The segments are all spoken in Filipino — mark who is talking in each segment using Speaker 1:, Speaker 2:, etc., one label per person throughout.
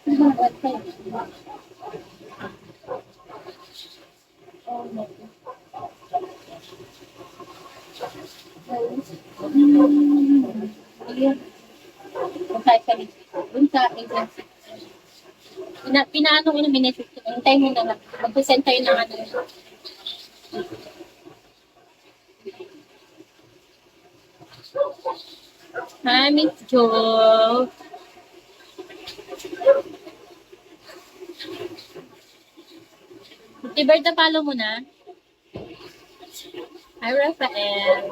Speaker 1: Dun sa agency. Pinaano ko na minute. Hintay mo na lang. Mag-present tayo ng ano. Hi, Miss Jo. Tiberta, follow mo na. Hi, Rafael.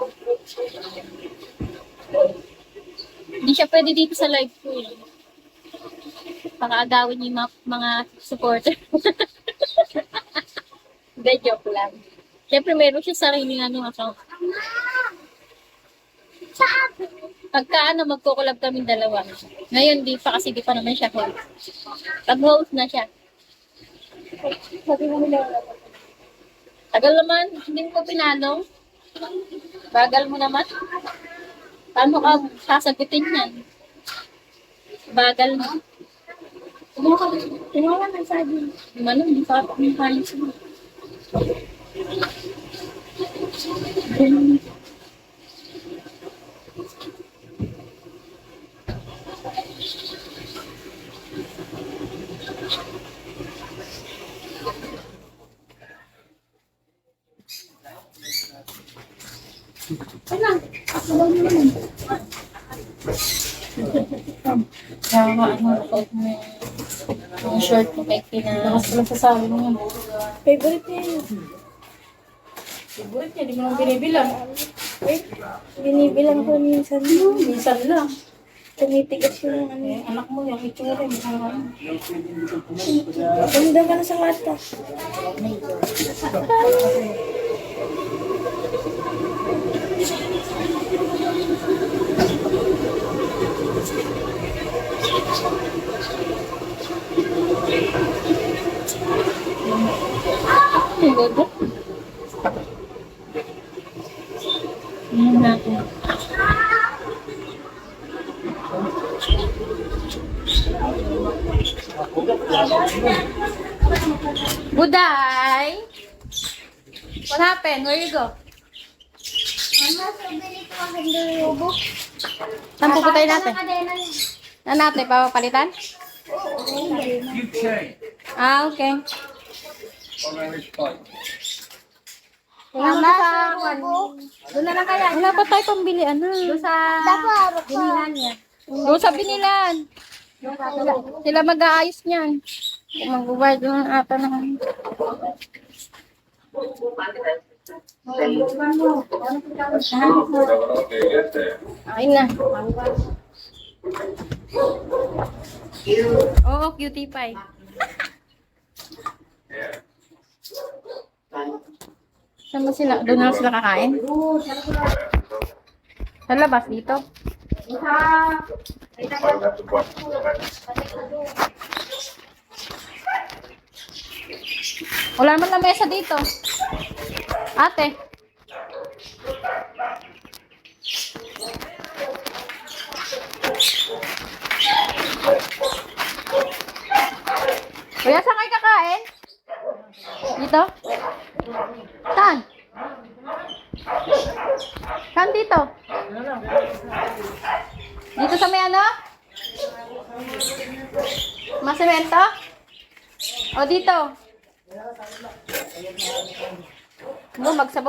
Speaker 1: Hindi siya pwede dito sa live ko eh. Pakaagawin yung mga supporter. Hindi, joke lang. Siyempre, meron siya sariling account. Pagka magkukulab kami dalawa. Ngayon, di pa kasi di pa naman siya host. Pag host na siya. Tagal naman, hindi mo pinanong. Bagal mo naman. Paano ka sasagutin yan? Bagal mo. Tinawa na sabi. Manong, di pa ako yung kain siya. Ang short mo kay Lakas pala sasabi mo yun.
Speaker 2: Favorite niya yun.
Speaker 1: Favorite niya, di mo lang binibilang.
Speaker 2: Binibilang ko minsan.
Speaker 1: Minsan lang.
Speaker 2: Tumitigas yung ano.
Speaker 1: Anak mo yung itsura.
Speaker 2: Ganda ka na sa mata.
Speaker 1: Buday! What happened? Where you go?
Speaker 2: Mama, sabili ko ang hindi ubo.
Speaker 1: Saan puputay natin? Saan natin? Papapalitan? Ah, okay.
Speaker 2: Mama,
Speaker 1: Doon na lang kaya. Wala pa tayo pambili, ano? Doon sa binilan niya. Doon sa binilan. Sila mag-aayos niyan. Kung mag-guard doon ata naman. Ayun na. Oo, cutie pie. Saan ba sila? Doon na sila kakain? Sa labas dito? Wala naman na mesa dito. Ate. Kuya, saan kayo kakain? Dito? Saan? Saan dito? Dito sa may ano? Masemento? O dito? Magsabog.